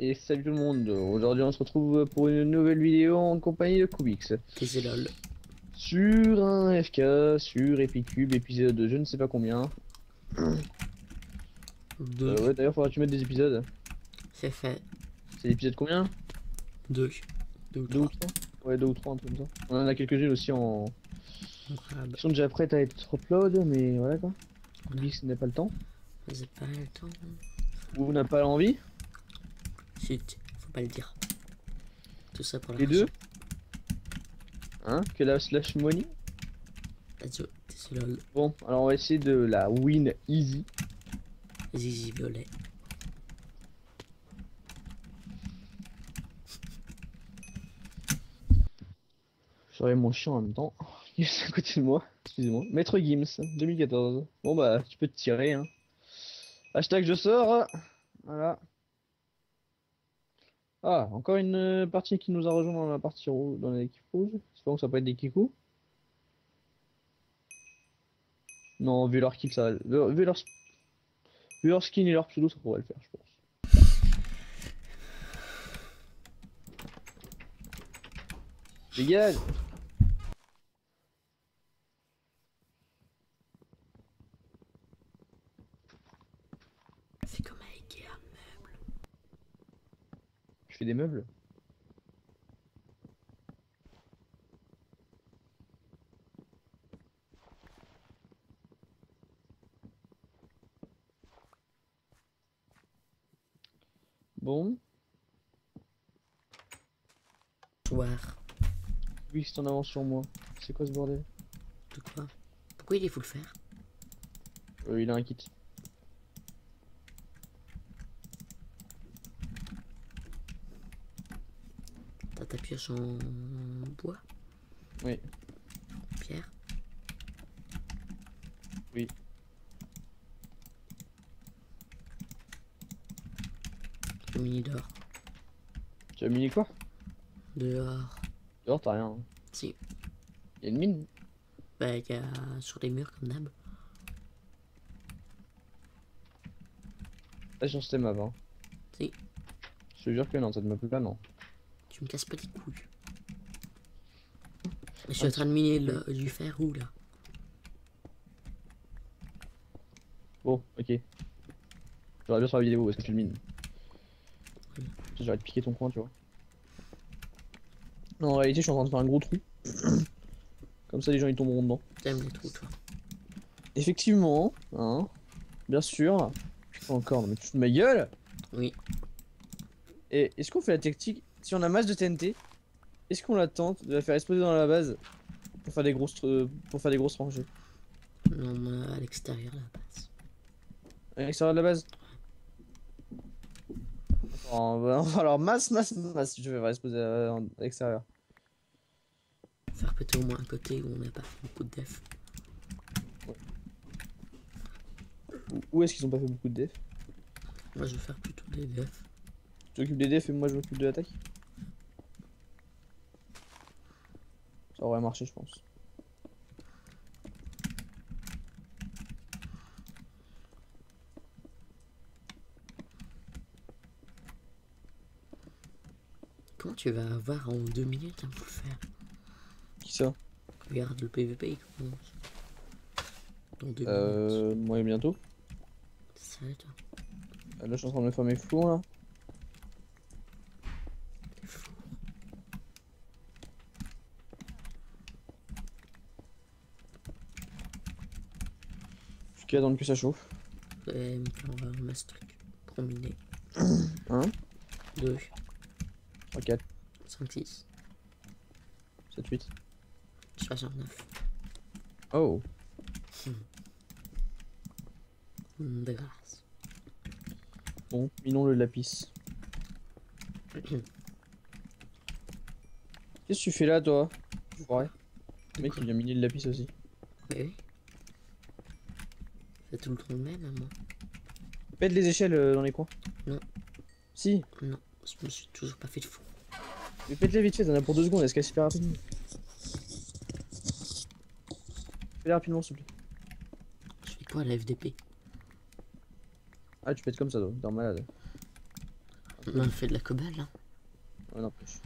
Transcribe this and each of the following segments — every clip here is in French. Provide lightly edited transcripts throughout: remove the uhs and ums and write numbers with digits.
Et salut tout le monde, aujourd'hui on se retrouve pour une nouvelle vidéo en compagnie de Kubix. Et c'est lol. Sur un FK, sur Epicube, épisode je ne sais pas combien. Deux. Ouais d'ailleurs faudra que tu mettes des épisodes. C'est fait. C'est l'épisode combien? Deux. Deux ou Deux ou trois. trois. Ouais, deux ou trois, un truc comme ça. On en a quelques-unes aussi Incroyable. qui sont déjà prêtes à être upload, mais voilà quoi. Kubix n'a pas le temps. Vous n'avez pas le temps. Ou n'a pas l'envie. Chut, faut pas le dire. Tout ça pour Les l'argent. deux. Hein? Que la slash money. Vas-y, c'est lol. Bon, alors on va essayer de la win easy. Zizi violet. J'aurai mon chien en même temps. Il est à côté de moi. Excusez-moi. Maître Gims, 2014. Bon bah, tu peux te tirer. Hein. Hashtag je sors. Voilà. Ah, encore une partie qui nous a rejoint dans la partie rouge, dans l'équipe rouge. J'espère que ça peut être des Kikou. Non, vu leur kill, ça va. Vu leur skin et leur pseudo, ça pourrait le faire, je pense. Dégage! C'est comme à Ikea. Je fais des meubles. Bon. Soir. Oui, c'est en avance sur moi. C'est quoi ce bordel? De quoi? Pourquoi il faut le faire? Il a un kit. T'as ta pioche en bois? Oui. Pierre? Oui. Le mini d'or. Tu as mini quoi? Dehors. Dehors, t'as rien. Hein. Si. Il y a une mine. Bah, il y a sur les murs comme d'hab. Pas sur cette map, hein. Si. Je te jure que non, cette map là, non. Tu me casses pas les couilles. Je suis en train de miner du fer où là? Bon, ok. J'aurais bien sur la vidéo, est-ce que tu le mines? Oui. J'aurais te piquer ton coin, tu vois. Non, en réalité, je suis en train de faire un gros trou. Comme ça, les gens ils tomberont dedans. T'aimes les trous, toi? Effectivement, hein. Bien sûr. Pas encore, non mais tu te fous de ma gueule. Oui. Et est-ce qu'on fait la tactique? Si on a masse de TNT, est-ce qu'on la tente de la faire exploser dans la base pour faire des grosses rangées? Non, à l'extérieur la base. À l'extérieur de la base? Alors masse, je vais faire exploser à l'extérieur. Faire péter au moins un côté où on n'a pas fait beaucoup de def. Où est-ce qu'ils ont pas fait beaucoup de def? Moi je vais faire plutôt des defs. Tu t'occupes des defs et moi je m'occupe de l'attaque? Ça aurait marché, je pense. Comment tu vas avoir en 2 minutes à vous le faire? Qui ça? Regarde le PVP il commence. Dans 2 minutes. Moi et bientôt. C'est ça toi? Là je suis en train de me faire mes fours là. T'es fou. Jusqu'à attendre que ça chauffe. Ouais, mais on va un masse truc pour miner. 1, 2, 3, 4, 5, 6, 7, 8. 69. Oh. De grâce. Bon, minons le lapis. Qu'est-ce que tu fais là toi? Ouais. Le mec il vient miner le lapis aussi. Oui. C'est tout le temps le même, hein, moi. Pète les échelles dans les coins. Non. Si. Non, je me suis toujours pas fait de fou. Mais pète-les vite fait, t'en as pour 2 secondes, elle se casse super rapidement. Fais-les rapidement s'il te plaît. Je fais quoi à la FDP? Ah tu pètes comme ça toi, t'es un malade. On a fait de la cobble, hein. Ouais, n'empêche.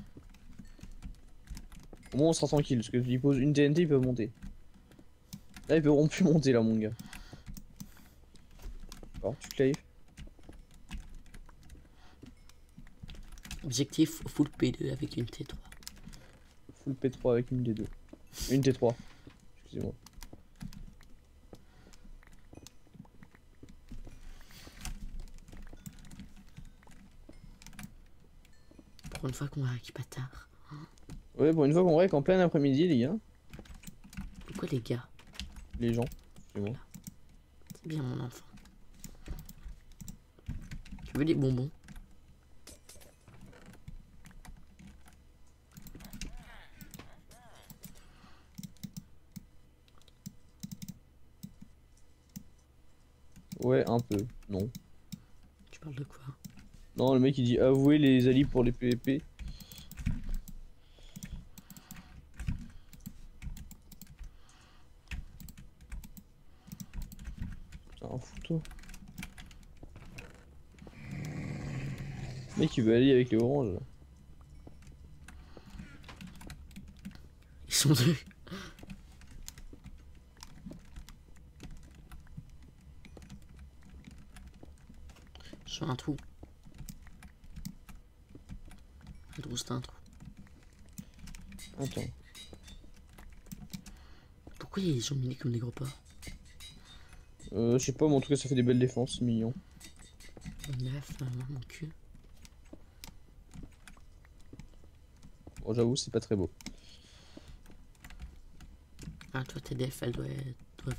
Au moins on sera tranquille, parce que s'ils posent une TNT, ils peuvent monter. Là, ils pourront plus monter, là, mon gars. Alors, tu claves. Objectif full P2 avec une T3. Full P3 avec une D2. Une T3. Excusez-moi. Pour une fois qu'on va pas tard. Ouais, pour une fois qu'on règle en plein après-midi, les gars. Pourquoi les gars? Les gens. Excusez-moi. C'est bien mon enfant. Tu veux des bonbons? Ouais, un peu. Non. Tu parles de quoi? Non, le mec il dit avouez les alliés pour les PVP. Putain, un fou toi. Le mec il veut aller avec les oranges là. Ils sont deux. Sur un trou. Un trou, c'est un trou. Attends. Pourquoi ils sont mis comme des gros porcs? Je sais pas, mais en tout cas ça fait des belles défenses, c'est mignon. Neuf, mon cul. Bon, j'avoue, c'est pas très beau. Ah, toi, tes defs, elles doivent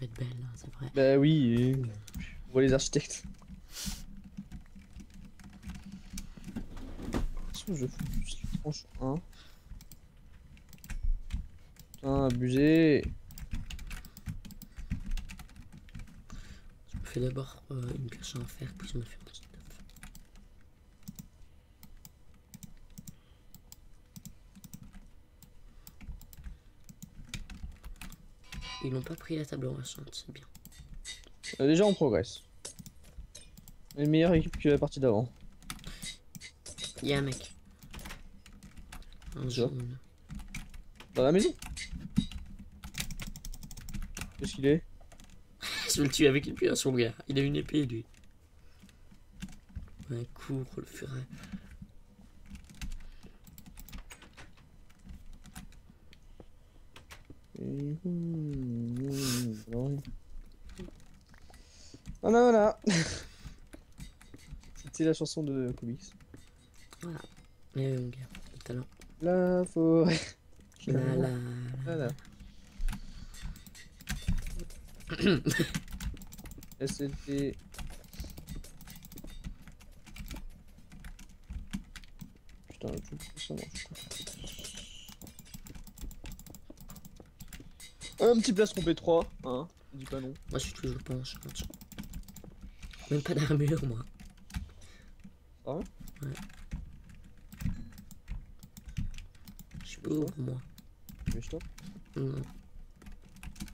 être belles, hein, c'est vrai. Bah oui, on voit les architectes. Je fous tranche 1. Putain, abusé. Je me fais d'abord une pioche en fer, puis je me fais un petit neuf. Ils n'ont pas pris la table enrichissante, c'est bien. Déjà on progresse. On est une meilleure équipe que la partie d'avant. Il y a un mec. Un jaune. Dans la maison. Qu'est-ce qu'il est? Je le tue avec une pioche, mon gars. Il a une épée, lui. Ouais, cours, le furet. Voilà, voilà. C'était la chanson de Comics. Voilà. Mais mon gars, le talent. La forêt. Voilà. Voilà. SLT. Putain, le truc, ça marche. Un petit plastron P3, hein. Dis pas non. Moi, je suis toujours pas en charge. Même pas d'armure, moi. Ah ouais? Ouais. Je suis pauvre, moi. Mais je t'en. Non,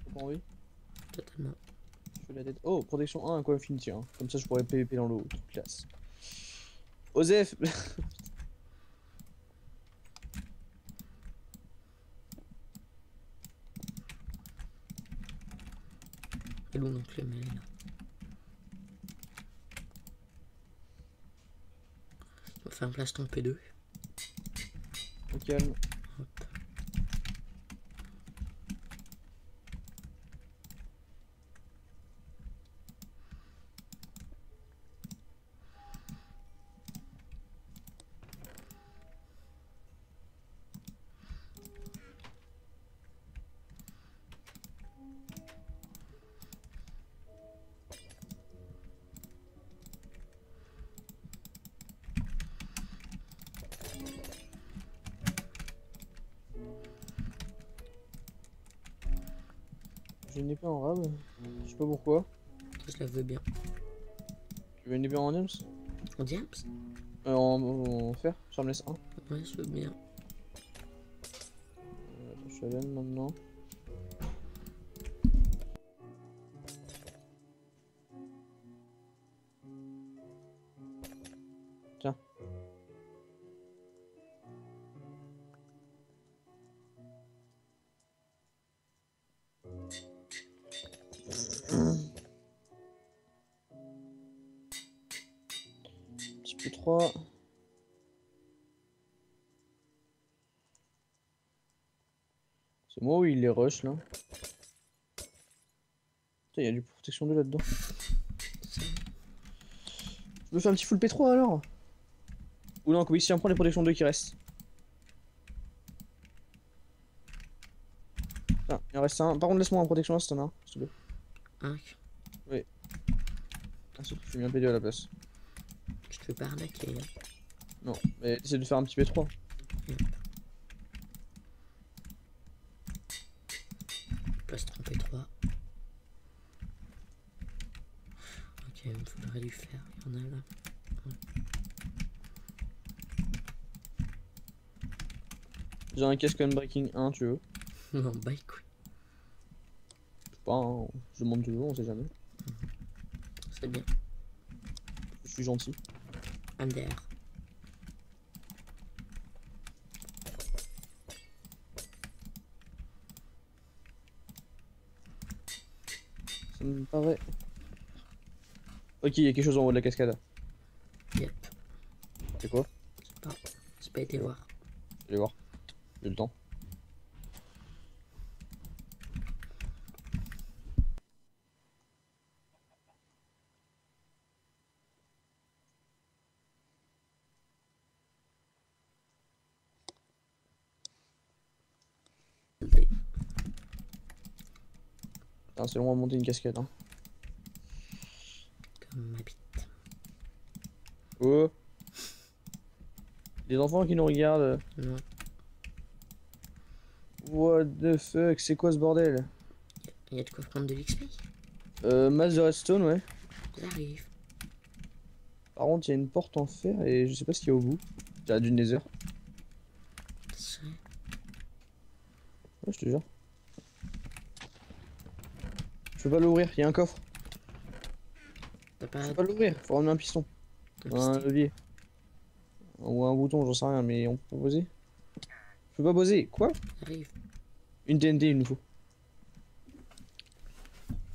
T'as pas envie? totalement. Je fais la tête. Oh, protection 1, quoi infinity, hein. Comme ça, je pourrais PVP dans l'eau. Classe. Osef. Et l'on donc le mail. On va faire un plaston P2. Au calme. Hop. J'ai une épée en rab. Je sais pas pourquoi. Je la veux bien. Tu veux une épée en diams? En diams? En fer? J'en laisse un. Ouais, je veux bien. Attends, je suis à l'aine maintenant. Tiens. P3. C'est moi où il les rush là. Putain, il y a du protection 2 là-dedans. Je me fais un petit full P3 alors. Ou non, oui, si on prend les protections 2 qui restent. Ah, il en reste un. Par contre, laisse-moi en protection 1 si t'en as un, s'il te plaît. Ok. Oui. Merci, je suis mis un P2 à la place. Je te fais pas arnaquer. Non, mais essaie de faire un petit P3. Pas se tromper 3. Ok, il faudrait lui faire. Il y en a là. Ouais. J'ai un casque Unbreaking 1, tu veux? Non, bah écoute. Je sais pas, hein, je demande toujours, on sait jamais. C'est bien. Je suis gentil. MDR. Ça me paraît. Ok, il y a quelque chose en haut de la cascade. Yep. C'est quoi? J'ai pas été voir. Je vais voir. J'ai le temps. Putain, c'est long à monter une cascade. Hein. Comme ma bite. Oh! Des enfants qui nous regardent. Non. What the fuck, c'est quoi ce bordel? Il y a de quoi prendre de l'XP. Masse de redstone, ouais. J'arrive. Par contre, il y a une porte en fer et je sais pas ce qu'il y a au bout. Il y a du nether. C'est... Ouais, je te jure. Je peux pas l'ouvrir, il y a un coffre. T'as Je pas... peux pas l'ouvrir, faut ramener un piston. Un levier. Ou un bouton, j'en sais rien, mais on peut poser. Je peux pas poser, quoi? J'arrive. Une TNT, il nous faut.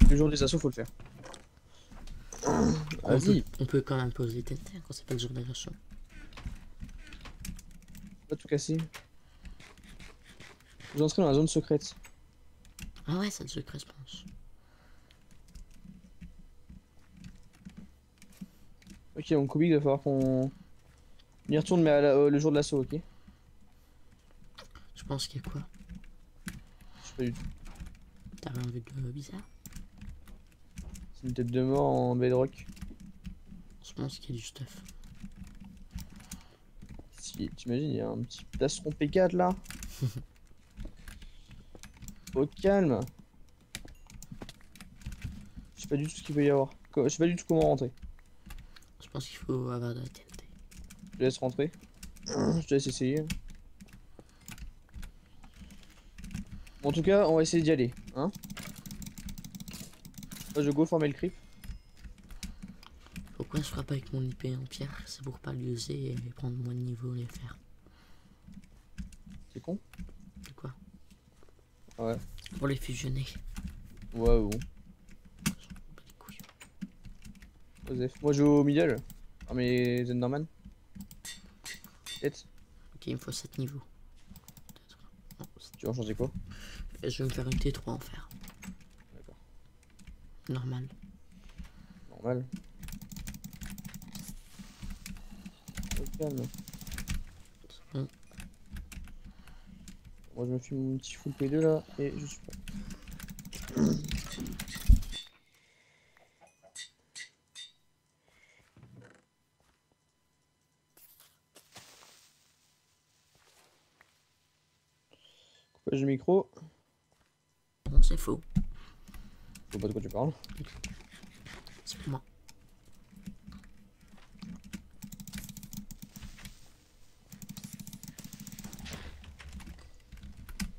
Le jour des assauts, faut le faire. Vas-y. On peut quand même poser TNT quand c'est pas le jour des assauts. Pas tout casser. Vous entrez dans la zone secrète. Ah ouais, c'est le secret, je pense. Ok, donc Kubik, il va falloir qu'on y retourne, mais le jour de l'assaut, ok? Je pense qu'il y a quoi? Je sais pas du tout. T'as rien vu de bizarre? C'est une tête de mort en bedrock. Je pense qu'il y a du stuff. Si, t'imagines, il y a un petit plastron P4 là. Au calme. Je sais pas du tout ce qu'il peut y avoir. Je sais pas du tout comment rentrer. Je pense qu'il faut avoir de la TNT. Je te laisse rentrer. Je te laisse essayer. Bon, en tout cas, on va essayer d'y aller. Hein? Moi, je go former le creep. Pourquoi je frappe avec mon IP en pierre? C'est pour pas l'user et prendre moins de niveau et faire. C'est con? C'est quoi? Ouais. Pour les fusionner. Ouais, bon. Pas les couilles. Osef. Moi, je joue au middle. Ah, mais Zenderman. Tête. Ok, il me faut 7 niveaux. Non, Tu vas en changer quoi? je vais me faire une T3 en fer. D'accord. Normal. Normal. Au calme. C'est bon. Moi, je me fais mon petit full P2 là et je suis pas. Coupage de micro. Non, c'est faux. Je sais pas de quoi tu parles. C'est pour moi.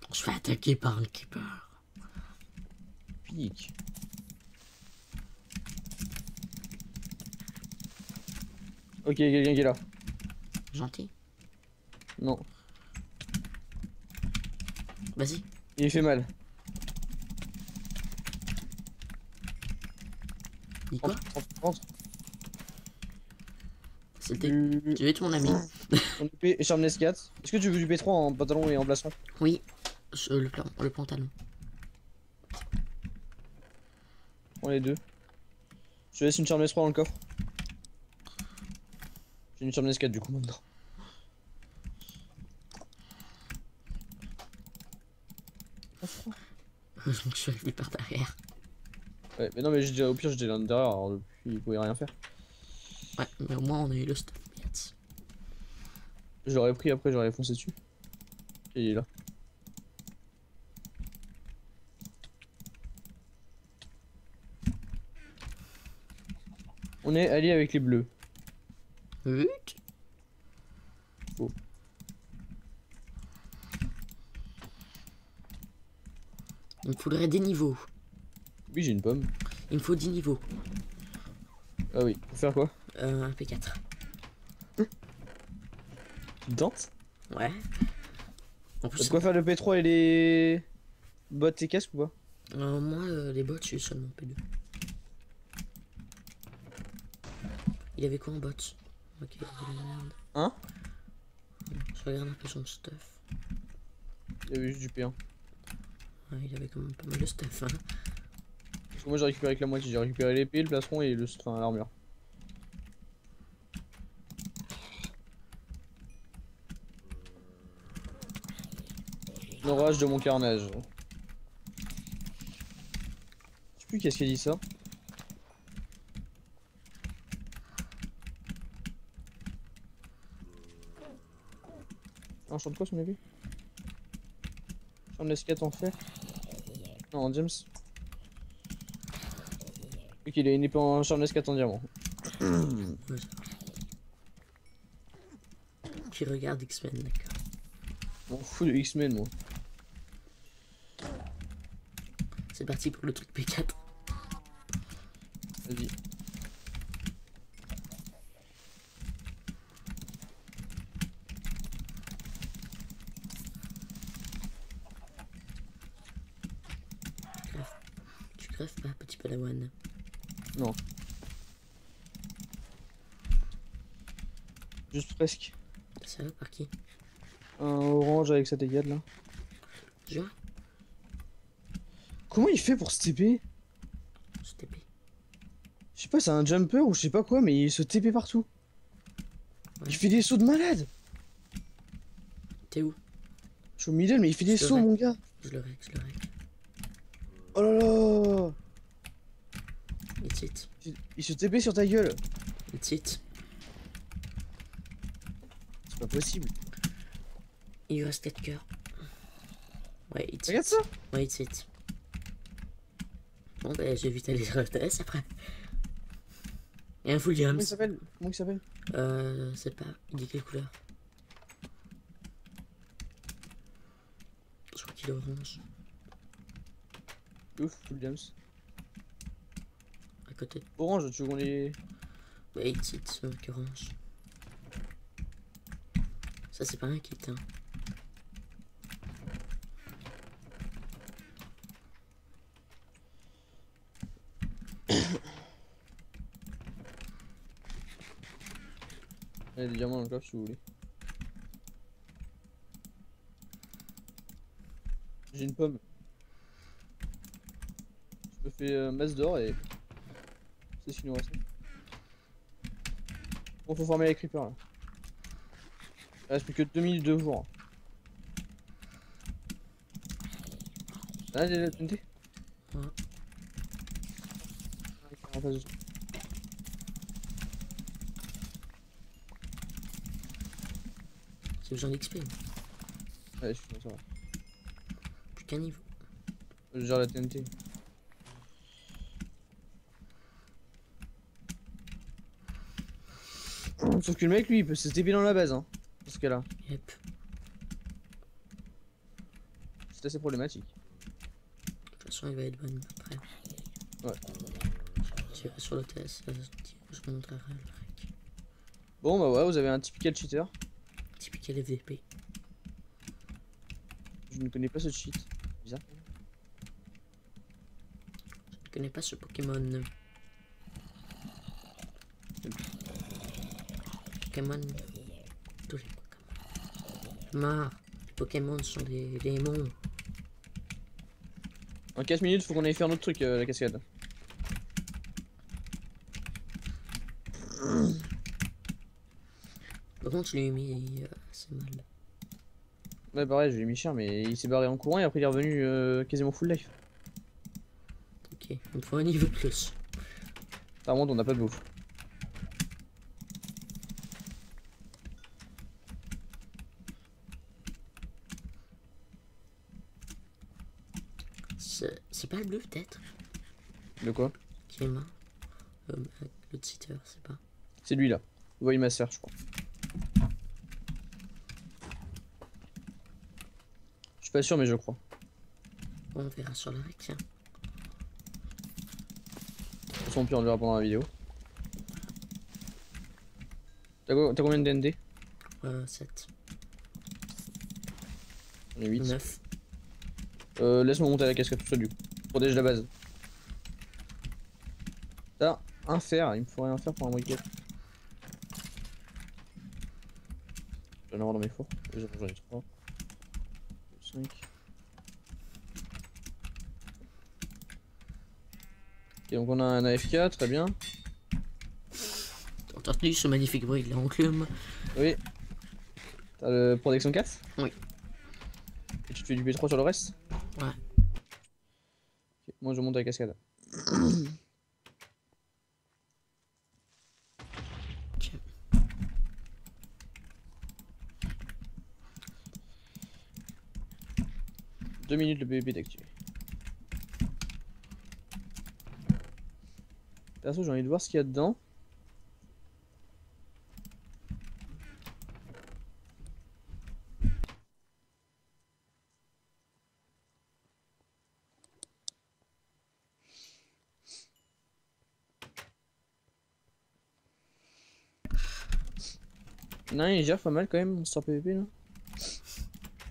On se fait attaquer par un keeper. Pique. Ok, quelqu'un qui est là. Gentil. Non. Vas-y. Il fait mal. Dis quoi? Rentre. C'était. Du... Tu veux être mon ami? Mon épée et Sharpness 4. Est-ce que tu veux du P3 en pantalon et en blason? Oui. Le pantalon. Prends les deux. Je te laisse une Sharpness 3 dans le coffre. J'ai une Sharpness 4 du coup maintenant. Je suis arrivé par derrière. Ouais, mais non, mais au pire, j'étais l'intérieur, alors depuis, il pouvait rien faire. Ouais, mais au moins on a eu le stuff. Yes. Je l'aurais pris après, j'aurais foncé dessus. Et il est là. On est allié avec les bleus. Oui. Faux. Il me faudrait des niveaux. Oui, j'ai une pomme. Il me faut 10 niveaux. Ah oui, pour faire quoi? Un P4. Tu tentes? Ouais. En T'as plus, de quoi faire le P3 et les bottes et casques ou pas? moi, les bots, je suis seulement P2. Il avait quoi en bots? Ok, il avait de la merde. Hein? Je regarde un peu son stuff. Il y avait juste du P1. Ouais, il avait quand même pas mal de stuff, hein. Parce que moi j'ai récupéré que la moitié, j'ai récupéré l'épée, le plastron et enfin, l'armure. L'orage de mon carnage. Je sais plus qu'est-ce qui a dit ça. Enchante quoi son épée? J'en ai 4 en fer. Non, en James. Ok, il a une épée en Sharpness 4 en diamant. Ouais. Qui regarde X-Men, d'accord. Je m'en fous de X-Men moi. C'est parti pour le truc P4. Vas-y. Tu crèves pas, petit padawan. Non. Juste presque. Ça va par qui? Un orange avec cette égale là. Je Comment il fait pour se TP? TP. Je sais pas, c'est un jumper ou je sais pas quoi, mais il se TP partout. Ouais. Il fait des sauts de malade. T'es où? Je suis au middle, mais il fait des Je le sauts, rec. mon gars. Je le rec. Oh là là. It's it. Il se TP sur ta gueule. It's it. C'est pas possible. Il lui reste 4 cœurs. Ouais, it's Regarde it. ça. Ouais, it's it. Bon, bah, j'ai vite aller sur le TS après. Et un full Comment James. il s'appelle? Comment il s'appelle? C'est pas. Il dit quelle couleur? Je crois qu'il est orange. Ouf, full James. À côté. Orange, tu veux qu'on les... Ouais, it's it, qui orange. Ça, c'est pas un kit, hein. Il y a des diamants dans le coffre si vous voulez. J'ai une pomme. Je me fais masse d'or et... C'est ce qu'il nous reste. Bon, faut former les creepers là. Il reste plus que 2 minutes de jour. Ah, j'ai la TNT. Ouais. En face de ça. C'est besoin d'XP. Ouais, je suis ça va. Plus qu'un niveau. Je gère la TNT. Sauf que le mec lui il peut se TP dans la base hein. Dans ce cas là. Yep. C'est assez problématique. De toute façon, il va être bonne après. Ouais. J'irai sur le TS. Je vous montrerai le rec. Bon bah ouais, vous avez un typical cheater. Typical FDP. Je ne connais pas ce cheat. Bizarre. Je ne connais pas ce Pokémon. Pokémon. Tous les Pokémon. Marre. Les Pokémon sont des démons. En 4 minutes, faut qu'on aille faire notre truc, la cascade. Par contre, je lui ai mis assez mal. Ouais, pareil, je lui ai mis cher, mais il s'est barré en courant et après il est revenu quasiment full life. Ok, il me faut un niveau de plus. Par contre, on n'a pas de bouffe. C'est pas le bleu, peut-être, De quoi? qui est mort. Le cheater, c'est pas. C'est lui là. Vous voyez ma sœur, je crois. Je suis pas sûr, mais je crois. Bon, on verra sur la règle, tiens. De toute façon, au pire, on le verra pendant la vidéo. T'as combien de DND? 7. J'en ai 8. 9. Laisse-moi monter à la cascade tout seul du coup. Protège la base. T'as un fer, il me faut rien faire pour un briquet. Je vais en avoir dans mes fours. J'en ai 3. 5. Et donc on a un AFK, très bien. T'as entendu ce magnifique bruit de l'enclume? Oui. T'as le protection 4? Oui. Et tu te fais du P3 sur le reste? Ouais. Ok, moi je monte à la cascade. Ok. Deux minutes le PVP est activé. Perso j'ai envie de voir ce qu'il y a dedans. Non, il gère pas mal quand même, sur PVP là.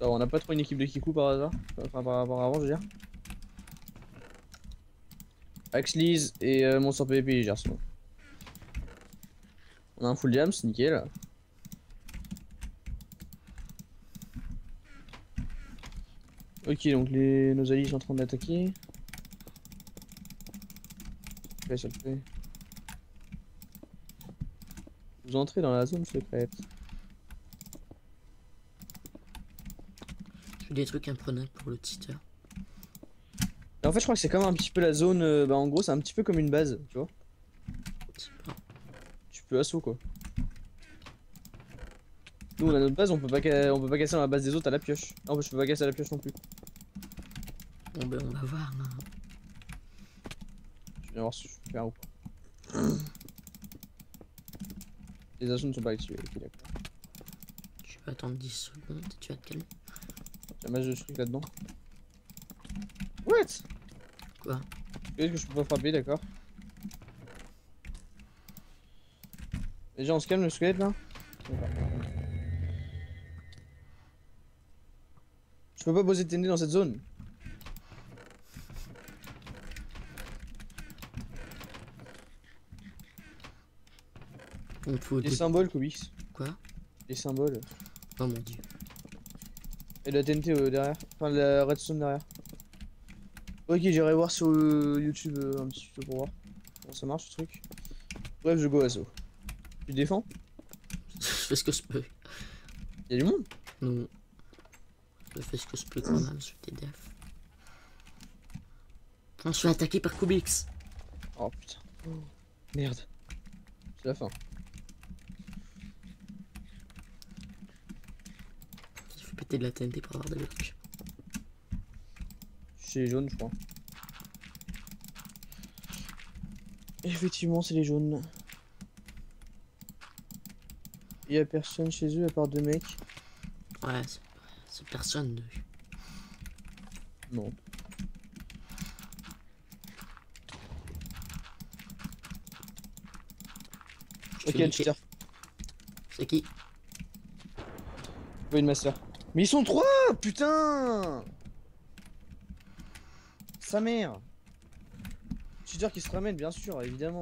Alors, on n'a pas trop une équipe de Kikou par hasard. Enfin, par rapport à avant, je veux dire. Axleys et Monster PVP, ils gèrent souvent. On a un full jam, c'est nickel. Ok, donc nos alliés sont en train d'attaquer. Ouais, ça le fait. Vous entrez dans la zone secrète. J'ai des trucs imprenables pour le cheater. Et en fait, je crois que c'est comme un petit peu la zone. Bah, en gros, c'est un petit peu comme une base, tu vois. C'est pas. Tu peux assaut quoi. Nous, on a notre base, on peut pas casser dans la base des autres à la pioche. Non, je peux pas casser à la pioche non plus. Bon, ben, on va voir. Non. Je viens voir si je peux faire ou pas. Les assauts ne sont pas activés, ok d'accord. Tu vas attendre 10 secondes et tu vas te calmer. Y'a un match de trucs là-dedans. What? Quoi? Qu'est-ce que je peux pas frapper, d'accord. Déjà on se calme le squelette là. Je peux pas poser de TNT dans cette zone. Il me faut Les des... symboles, Kubix. Quoi? Les symboles. Oh mon dieu. Et la TNT derrière. Enfin, la redstone derrière. Ok, j'irai voir sur YouTube un petit peu pour voir comment ça marche ce truc. Bref, je go assaut. Tu défends? Je fais ce que je peux. Y'a du monde? Non. Je fais ce que je peux quand même, je t'ai def. On se fait attaquer par Kubix. Oh putain. Merde. C'est la fin. Il faut péter de la TNT pour avoir des blocs. Chez les jaunes, je crois. Effectivement, c'est les jaunes. Il y a personne chez eux à part deux mecs. Ouais, c'est personne de. Non. Ok, le cheater. C'est qui? Oui, une master. Mais ils sont trois, putain. Sa mère. Cheater qui se ramène, bien sûr, évidemment.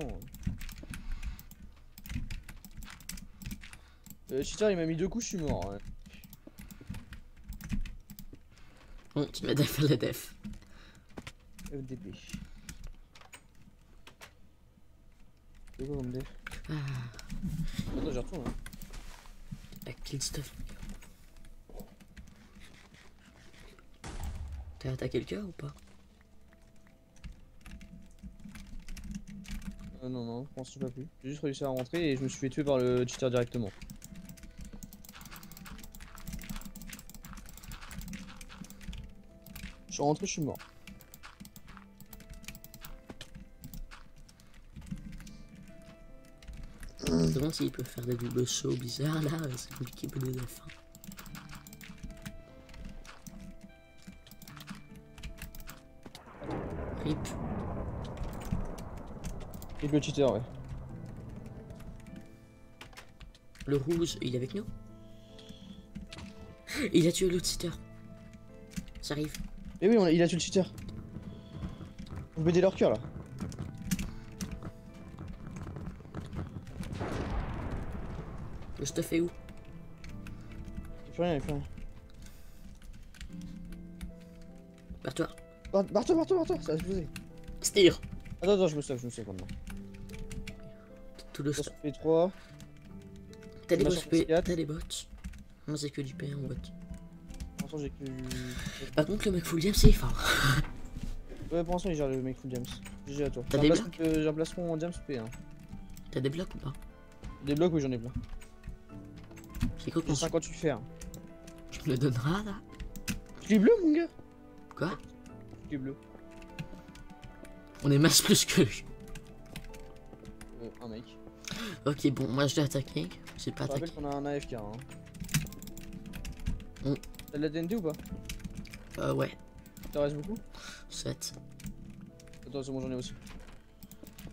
Cheater, il m'a mis 2 coups, je suis mort. Ouais. Bon, tu m'as def le def. FDP. C'est quoi comme def? Ah, Attends, j'y retourne. Hein. avec kill stuff. T'as attaqué le cœur ou pas? Non, non, je pense que j'ai pas pu. J'ai juste réussi à rentrer et je me suis fait tuer par le cheater directement. Je suis rentré, je suis mort. C'est bon s'il peut faire des doubles sauts bizarres là, c'est compliqué pour des def. Hein. Rip. Et le cheater, ouais. Le rouge, il est avec nous? Il a tué l'autre cheater. Ça arrive. Mais oui, il a tué le cheater. Vous mettez leur cœur là. Le stuff est où? Y'a plus rien, y'a plus rien. Barre-toi. Barre-toi, ça va exploser. Steer. Attends, je me sauve maintenant. Tout le Ça stuff. fait 3. T'as des ma bots chance, P, quatre. t'as des bots. Moi c'est que du P en bot. Pour l'instant, j'ai que. Par contre le mec full jam c'est fort. Ouais, pour l'instant, il gère le mec full James. GG à toi. T'as des J'ai un placement James P. Hein. T'as des blocs ou pas? Des blocs, oui, j'en ai plein. C'est quoi J'ai qu'on 58 fer. tu me le donneras là? Je l'ai bleu, mon gars. Quoi? Je l'ai bleu. On est masse plus que lui. Un mec. Ok bon moi je l'ai attaqué. J'ai pas Je te rappelle attaqué. qu'on a un AFK. Hein. Mm. T'as de la TNT ou pas? Ouais. T'en reste beaucoup? 7. Attends, c'est bon, j'en ai aussi.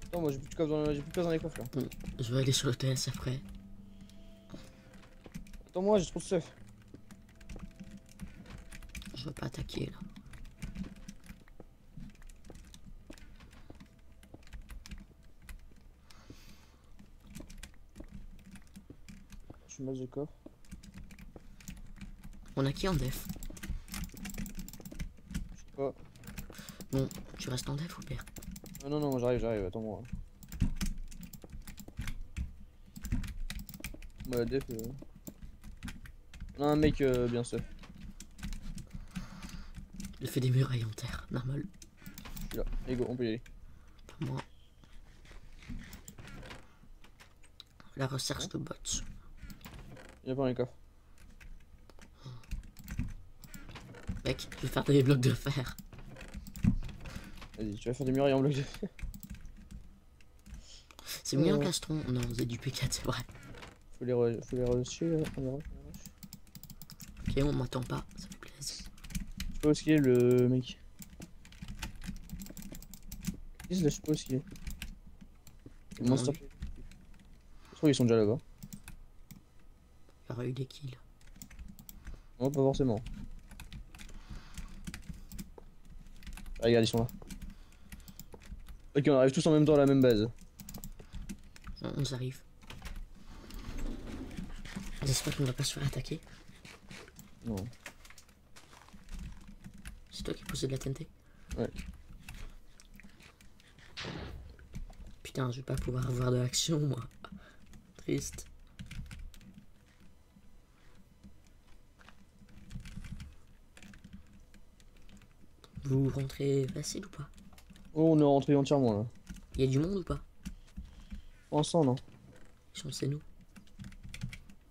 Attends, moi j'ai plus de place dans les coffres là. Bon, je vais aller sur le TS après. Attends, moi j'ai trop de stuff. Je veux pas attaquer là. Je suis masse de coffre. On a qui en def? Je sais pas. Bon, tu restes en def ou pire? Non, non, j'arrive, attends-moi. Bah, def. On a un mec bien stuff. Il fait des murailles en terre, normal. Je suis là. Allez, go, on peut y aller. Pour moi. La recherche de bots. Il y a pas dans les coffres. Mec, je vais faire des blocs de fer. Vas-y, tu vas faire des murailles en bloc de fer. C'est mieux un castron. Non, c'est du P4, c'est vrai. Faut les rusher, Ok, on m'entend pas, ça fait plaisir. Je sais pas où est le mec. Je sais pas où est. Le monster. Je trouve qu'ils sont déjà là-bas. Il y aurait eu des kills. Non, pas forcément. Ah, regarde, ils sont là. Ok, on arrive tous en même temps à la même base. On nous arrive. J'espère qu'on va pas se faire attaquer. Non. C'est toi qui posais de la TNT? Ouais. Putain, je vais pas pouvoir avoir de l'action, moi. Triste. Vous rentrez facile ou pas? Oh, on est rentré entièrement là. Il y a du monde ou pas? Pour l'instant, non. C'est nous.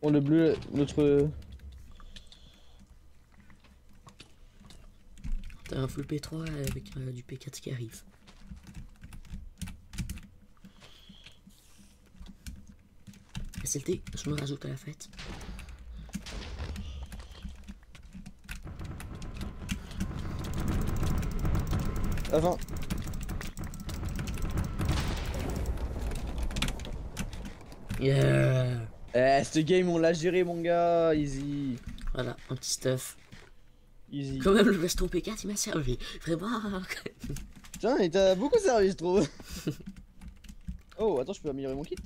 Oh, le bleu, notre. T'as un full P3 avec du P4 qui arrive. SLT, je me rajoute à la fête. Avant. Yeah. Cette game, on l'a géré, mon gars. Easy. Voilà, un petit stuff. Easy. Quand même, le veston P4, il m'a servi. Vraiment. Putain, il t'a beaucoup servi, je trouve. Oh, attends, je peux améliorer mon kit.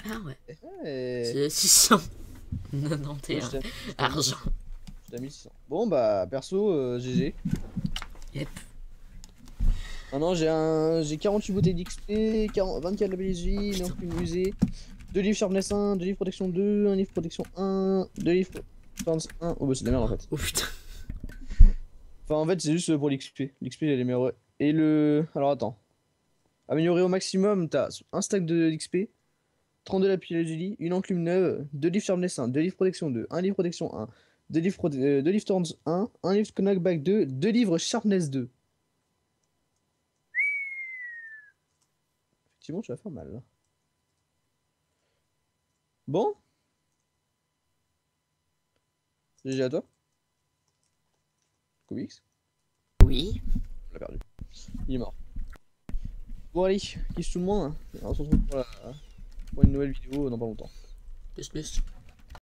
Ah ouais. Et... C'est 691 argent. J'étais à 1600. Bon bah perso GG. Yep. Maintenant j'ai 48 bouteilles d'XP, 24 labels SJ, non plus musée, 2 livres Sharpness 1, 2 livres protection 2, 1 livre protection 1, 2 livres Defense 1. Oh bah c'est de la merde en fait. Oh putain. Enfin en fait c'est juste pour l'XP. L'XP il est meilleur. Et le... Alors attends. Améliorer au maximum, t'as un stack de XP, 32 lapis lazuli, une enclume neuve, 2 livres Sharpness 1, 2 livres protection 2, 1 livre protection 1, 2 livres, 2 livres Thorns 1, 1 livre Knockback 2, 2 livres Sharpness 2. Effectivement, tu vas faire mal là. Bon, GG à toi. Comics, Oui. on l'a perdu. Il est mort. Bon allez, kiss tout le monde. On se retrouve pour une nouvelle vidéo dans pas longtemps. Plus plus.